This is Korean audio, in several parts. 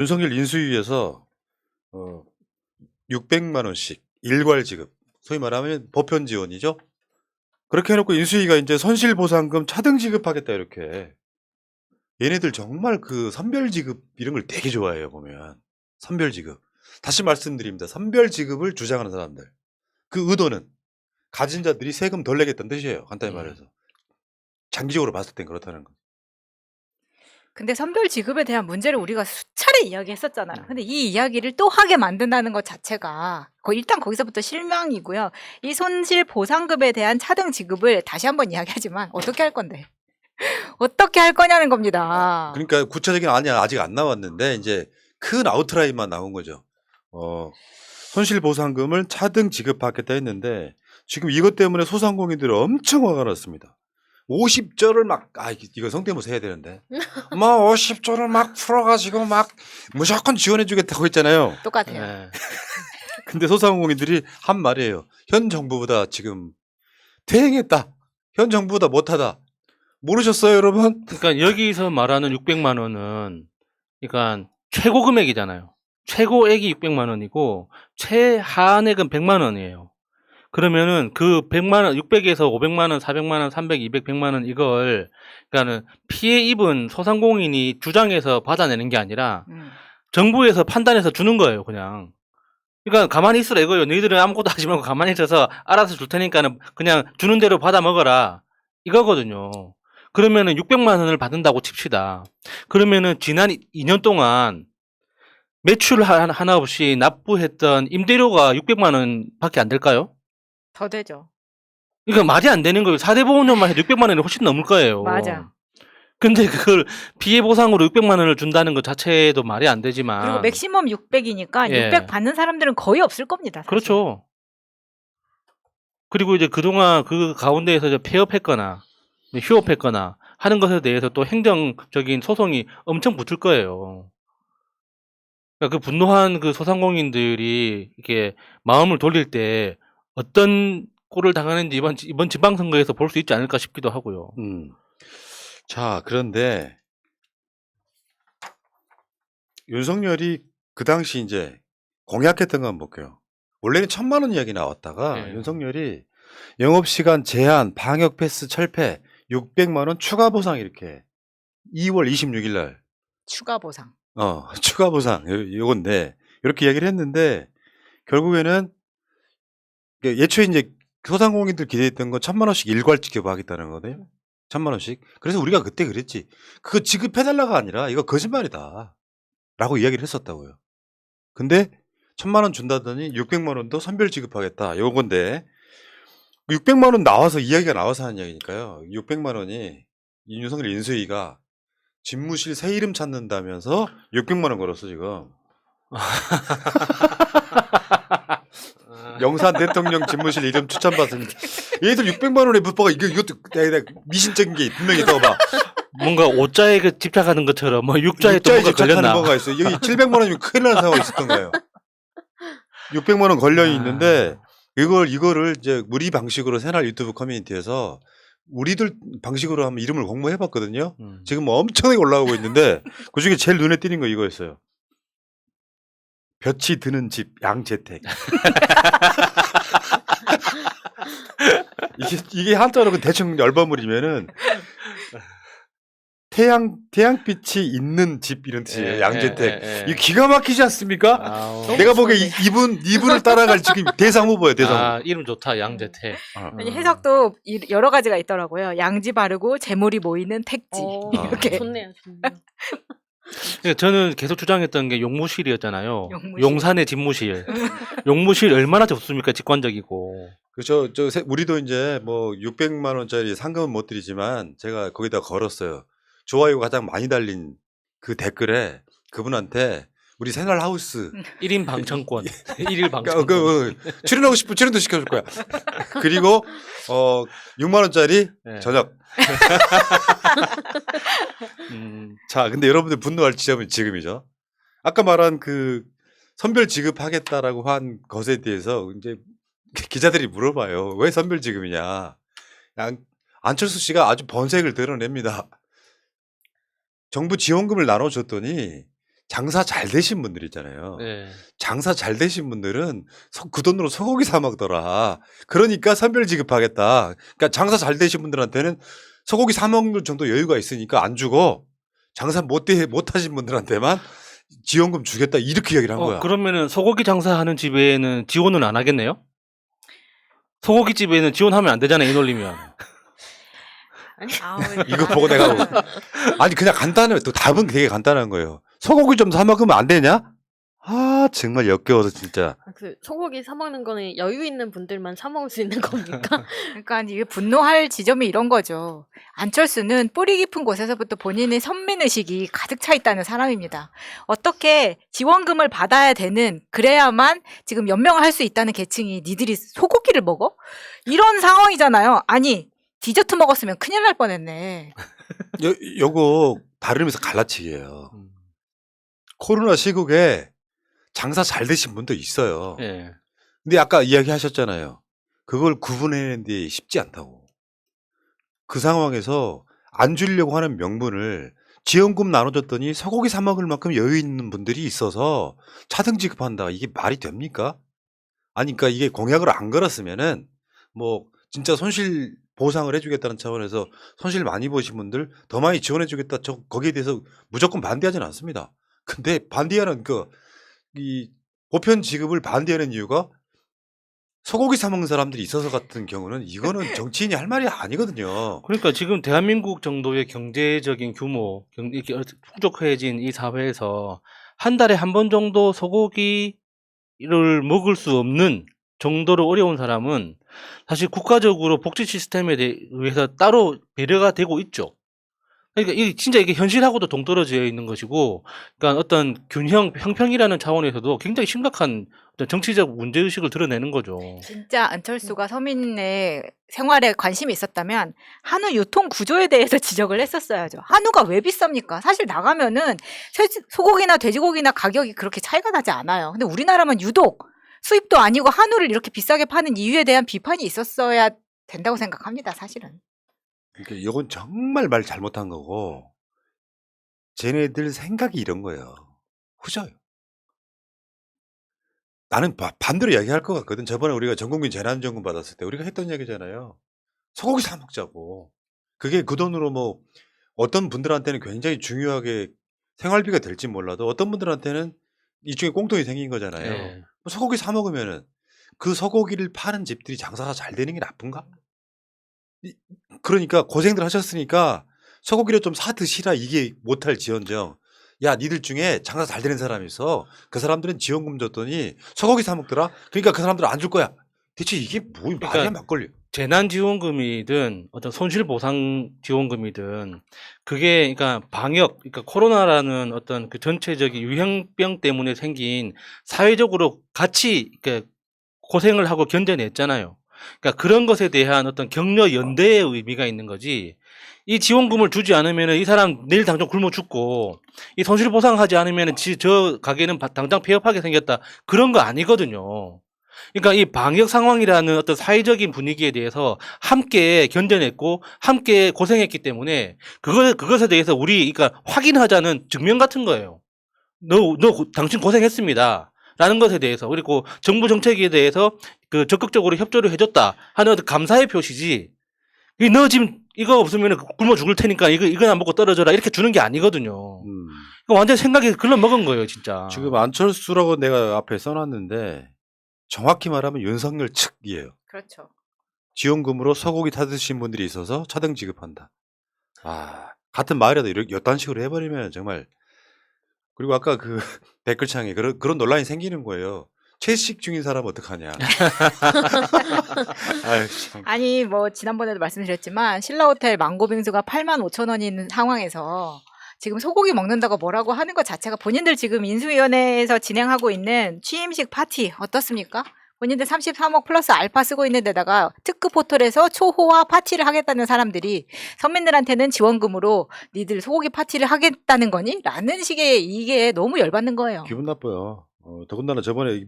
윤석열 인수위에서 어 600만 원씩 일괄 지급, 소위 말하면 보편 지원이죠. 그렇게 해놓고 인수위가 이제 손실보상금 차등 지급하겠다 이렇게. 얘네들 정말 그 선별 지급 이런 걸 되게 좋아해요 보면. 선별 지급. 다시 말씀드립니다. 선별 지급을 주장하는 사람들. 그 의도는 가진 자들이 세금 덜 내겠다는 뜻이에요. 간단히 말해서. 장기적으로 봤을 땐 그렇다는 거. 근데 선별 지급에 대한 문제를 우리가 수차례 이야기했었잖아요. 근데 이 이야기를 또 하게 만든다는 것 자체가 일단 거기서부터 실망이고요. 이 손실 보상금에 대한 차등 지급을 다시 한번 이야기하지만 어떻게 할 건데? 어떻게 할 거냐는 겁니다. 그러니까 구체적인 안이 아직 안 나왔는데 이제 큰 아웃라인만 나온 거죠. 손실보상금을 차등 지급하겠다 했는데 지금 이것 때문에 소상공인들이 엄청 화가 났습니다. 50조를 막, 이거 성대모사 해야 되는데. 막 50조를 막 풀어가지고 막 무조건 지원해주겠다고 했잖아요. 똑같아요. 네. 근데 소상공인들이 한 말이에요. 현 정부보다 지금 퇴행했다. 현 정부보다 못하다. 모르셨어요, 여러분? 그러니까 여기서 말하는 600만 원은 그러니까 최고 금액이잖아요. 최고액이 600만 원이고 최하액은 100만 원이에요. 그러면은 그 100만 원, 600에서 500만 원, 400만 원, 300, 200, 100만 원 이걸 그러니까는 피해 입은 소상공인이 주장해서 받아내는 게 아니라 정부에서 판단해서 주는 거예요, 그냥. 그러니까 가만히 있으라 이거예요. 너희들은 아무것도 하지 말고 가만히 있어서 알아서 줄 테니까는 그냥 주는 대로 받아 먹어라. 이거거든요. 그러면은 600만 원을 받는다고 칩시다. 그러면은 지난 2년 동안 매출 하나 없이 납부했던 임대료가 600만 원밖에 안 될까요? 더 되죠. 그러니까 말이 안 되는 거예요. 4대 보험료만 해도 600만 원이 훨씬 넘을 거예요. 맞아. 근데 그걸 피해 보상으로 600만 원을 준다는 것 자체도 말이 안 되지만. 그리고 맥시멈 600이니까 예. 600 받는 사람들은 거의 없을 겁니다. 사실. 그렇죠. 그리고 이제 그동안 그 가운데에서 이제 폐업했거나 휴업했거나 하는 것에 대해서 또 행정적인 소송이 엄청 붙을 거예요. 그러니까 그 분노한 그 소상공인들이 이렇게 마음을 돌릴 때 어떤 꼴을 당하는지 이번 지방선거에서 볼 수 있지 않을까 싶기도 하고요. 자, 그런데 윤석열이 그 당시 이제 공약했던 거 한번 볼게요. 원래는 1,000만 원 이야기 나왔다가 네. 윤석열이 영업시간 제한, 방역 패스 철폐, 600만 원 추가 보상 이렇게 2월 26일 날 추가 보상. 추가 보상 요건데 이렇게 이야기를 했는데 결국에는 예초에 이제 소상공인들 기대했던 건 1,000만 원씩 일괄 지급하겠다는 거거든요. 1,000만 원씩. 그래서 우리가 그때 그랬지. 그거 지급해달라가 아니라 이거 거짓말이다. 라고 이야기를 했었다고요. 근데 1,000만 원 준다더니 600만 원도 선별 지급하겠다. 요건데 600만 원 나와서 이야기가 나와서 하는 이야기니까요. 600만 원이 윤석열 인수위가 집무실 새 이름 찾는다면서 600만 원 걸었어 지금. 영산 대통령 집무실 이름 추천받습니다. 얘들 600만 원의 부퍼가 이것도 미신적인 게 분명히 있다고 봐. 뭔가 5자에 그 집착하는 것처럼 뭐 6자에 또 뭔가 걸렸나. 뭐가 있어요. 여기 700만 원이면 큰일 나는 상황이 있었던 거예요. 600만 원 걸려 있는데 이거를 이제 우리 방식으로 새날 유튜브 커뮤니티에서 우리들 방식으로 한번 이름을 공모해봤거든요. 지금 뭐 엄청나게 올라오고 있는데 그중에 제일 눈에 띄는 거 이거였어요. 볕이 드는 집 양재택. 이게 한자로 대충 열버무리면은 태양빛이 있는 집 이런 뜻이에요. 양재택. 이 기가 막히지 않습니까? 내가 보기에 이분을 따라갈 지금 대상 후보예요. 대상 후보. 이름 좋다. 양재택. 아니, 해석도 여러 가지가 있더라고요. 양지 바르고 재물이 모이는 택지. 이렇게. 좋네요. 저는 계속 주장했던 게 용무실이었잖아요. 용무실. 용산의 집무실. 용무실 얼마나 좋습니까? 직관적이고. 그렇죠. 우리도 이제 뭐 600만 원짜리 상금은 못 드리지만 제가 거기다 걸었어요. 좋아요가 가장 많이 달린 그 댓글에 그분한테 우리 새날 하우스 1인 방청권. 1일 방청권. 출연하고 싶으면 출연도 시켜줄 거야. 그리고 6만 원짜리 저녁. 자, 근데 여러분들 분노할 지점은 지금이죠. 아까 말한 그 선별 지급하겠다라고 한 것에 대해서 이제 기자들이 물어봐요. 왜 선별 지급이냐. 안철수 씨가 아주 번색을 드러냅니다. 정부 지원금을 나눠줬더니 장사 잘 되신 분들 있잖아요. 네. 장사 잘 되신 분들은 그 돈으로 소고기 사 먹더라. 그러니까 선별 지급하겠다. 그러니까 장사 잘 되신 분들한테는 소고기 사 먹는 정도 여유가 있으니까 안 주고 장사 못하신 분들한테만 지원금 주겠다. 이렇게 이야기를 한 거야. 그러면은 소고기 장사하는 집에는 지원은 안 하겠네요? 소고기 집에는 지원하면 안 되잖아요, 이 논리면. 아우, 이거 보고 내가 아니 그냥 간단해. 또 답은 되게 간단한 거예요. 소고기 좀 사 먹으면 안 되냐? 아 정말 역겨워서 진짜. 그 소고기 사 먹는 거는 여유 있는 분들만 사 먹을 수 있는 겁니까? 그러니까 이게 분노할 지점이 이런 거죠. 안철수는 뿌리 깊은 곳에서부터 본인의 선민의식이 가득 차 있다는 사람입니다. 어떻게 지원금을 받아야 되는 그래야만 지금 연명을 할 수 있다는 계층이 니들이 소고기를 먹어? 이런 상황이잖아요. 아니 디저트 먹었으면 큰일 날 뻔했네. 요거 다른 의미에서 갈라치기예요. 코로나 시국에 장사 잘 되신 분도 있어요. 예. 근데 아까 이야기하셨잖아요. 그걸 구분해내는 게 쉽지 않다고. 그 상황에서 안 주려고 하는 명분을 지원금 나눠줬더니 소고기 사 먹을 만큼 여유 있는 분들이 있어서 차등 지급한다. 이게 말이 됩니까? 아니, 그러니까 이게 공약을 안 걸었으면은 뭐 진짜 손실 보상을 해주겠다는 차원에서 손실 많이 보신 분들 더 많이 지원해주겠다. 저 거기에 대해서 무조건 반대하지는 않습니다. 근데 반대하는 이 보편 지급을 반대하는 이유가 소고기 사 먹는 사람들이 있어서 같은 경우는 이거는 정치인이 할 말이 아니거든요. 그러니까 지금 대한민국 정도의 경제적인 규모, 이렇게 풍족해진 이 사회에서 한 달에 한 번 정도 소고기를 먹을 수 없는 정도로 어려운 사람은 사실 국가적으로 복지 시스템에 의해서 따로 배려가 되고 있죠. 그러니까 이게 진짜 이게 현실하고도 동떨어져 있는 것이고, 그러니까 어떤 형평이라는 차원에서도 굉장히 심각한 어떤 정치적 문제의식을 드러내는 거죠. 진짜 안철수가 서민의 생활에 관심이 있었다면 한우 유통 구조에 대해서 지적을 했었어야죠. 한우가 왜 비쌉니까? 사실 나가면은 소고기나 돼지고기나 가격이 그렇게 차이가 나지 않아요. 근데 우리나라만 유독 수입도 아니고 한우를 이렇게 비싸게 파는 이유에 대한 비판이 있었어야 된다고 생각합니다. 사실은. 그러니까 이건 정말 말 잘못한 거고 쟤네들 생각이 이런 거예요. 후져요. 나는 반대로 이야기할 것 같거든. 저번에 우리가 전국민 재난지원금 받았을 때 우리가 했던 얘기잖아요. 소고기 사 먹자고. 그게 그 돈으로 뭐 어떤 분들한테는 굉장히 중요하게 생활비가 될지 몰라도 어떤 분들한테는 일종의 꽁돈이 생긴 거잖아요. 예. 소고기 사 먹으면은 그 소고기를 파는 집들이 장사가 잘 되는 게 나쁜가? 그러니까 고생들 하셨으니까 소고기를 좀 사 드시라 이게 못할 지언정. 야, 니들 중에 장사 잘 되는 사람이 있어. 그 사람들은 지원금 줬더니 소고기 사 먹더라. 그러니까 그 사람들은 안 줄 거야. 대체 이게 뭐 말이야 막걸리. 재난지원금이든 어떤 손실보상지원금이든 그게 그러니까 방역, 그러니까 코로나라는 어떤 그 전체적인 유행병 때문에 생긴 사회적으로 같이 그러니까 고생을 하고 견뎌냈잖아요. 그러니까 그런 것에 대한 어떤 격려 연대의 의미가 있는 거지. 이 지원금을 주지 않으면 이 사람 내일 당장 굶어 죽고 이 손실보상하지 않으면 저 가게는 당장 폐업하게 생겼다. 그런 거 아니거든요. 그러니까 이 방역 상황이라는 어떤 사회적인 분위기에 대해서 함께 견뎌냈고 함께 고생했기 때문에 그것에 대해서 우리 그러니까 확인하자는 증명 같은 거예요. 당신 고생했습니다. 라는 것에 대해서 그리고 정부 정책에 대해서 그 적극적으로 협조를 해줬다 하는 어떤 감사의 표시지. 너 지금 이거 없으면 굶어 죽을 테니까 이거나 먹고 떨어져라 이렇게 주는 게 아니거든요. 이거 완전 생각이 글러먹은 거예요, 진짜. 지금 안철수라고 내가 앞에 써놨는데 정확히 말하면 윤석열 측이에요. 그렇죠. 지원금으로 소고기 타드신 분들이 있어서 차등 지급한다. 아, 같은 말이라도 이렇게 이딴 식으로 해버리면 정말. 그리고 아까 그 댓글창에 그런 논란이 생기는 거예요. 채식 중인 사람 어떡하냐. 아유, 참. 아니 뭐 지난번에도 말씀드렸지만 신라호텔 망고빙수가 85,000원인 상황에서 지금 소고기 먹는다고 뭐라고 하는 것 자체가 본인들 지금 인수위원회에서 진행하고 있는 취임식 파티 어떻습니까? 본인들 33억 플러스 알파 쓰고 있는 데다가 특급 호텔에서 초호화 파티를 하겠다는 사람들이 서민들한테는 지원금으로 니들 소고기 파티를 하겠다는 거니? 라는 식의 이게 너무 열받는 거예요. 기분 나빠요. 더군다나 저번에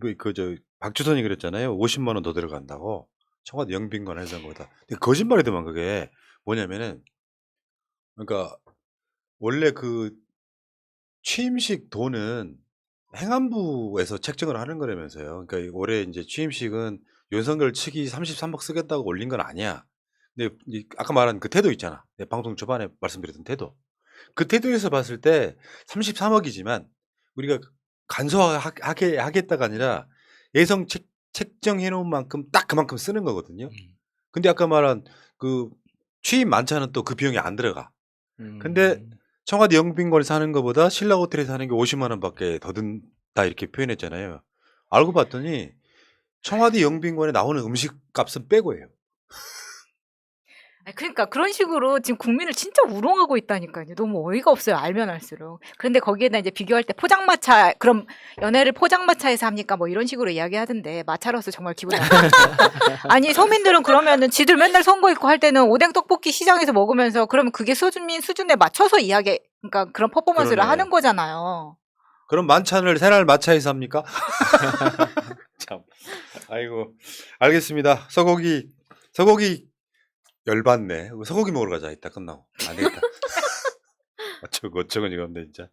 박주선이 그랬잖아요. 50만 원 더 들어간다고. 청와대 영빈관 해서 거다. 근데 거짓말이더만 그게 뭐냐면은 그러니까 원래 그 취임식 돈은 행안부에서 책정을 하는 거라면서요. 그러니까 올해 이제 취임식은 윤석열 측이 33억 쓰겠다고 올린 건 아니야. 근데 아까 말한 그 태도 있잖아. 방송 초반에 말씀드렸던 태도. 그 태도에서 봤을 때 33억이지만 우리가 간소하게 하겠다가 아니라 예상 책정해 놓은 만큼 딱 그만큼 쓰는 거거든요. 근데 아까 말한 그 취임 만찬은 또 그 비용이 안 들어가. 근데 청와대 영빈관에서 하는 것보다 신라 호텔에서 하는 게 50만 원밖에 더 든다 이렇게 표현했잖아요. 알고 봤더니 청와대 영빈관에 나오는 음식 값은 빼고 해요. 아니, 그러니까 그런 식으로 지금 국민을 진짜 우롱하고 있다니까요. 너무 어이가 없어요. 알면 알수록. 그런데 거기에다 이제 비교할 때 포장마차, 그럼 연애를 포장마차에서 합니까? 뭐 이런 식으로 이야기하던데 마차로서 정말 기분이 안 좋아요. 아니 서민들은 그러면은 지들 맨날 선거 있고 할 때는 오뎅 떡볶이 시장에서 먹으면서 그러면 그게 소주민 수준에 맞춰서 이야기, 그러니까 그런 퍼포먼스를 그러네. 하는 거잖아요. 그럼 만찬을 새날 마차에서 합니까? 참. 아이고. 알겠습니다. 소고기 열받네. 소고기 먹으러 가자. 이따 끝나고. 안 되겠다. 어쩌고 이건데 진짜.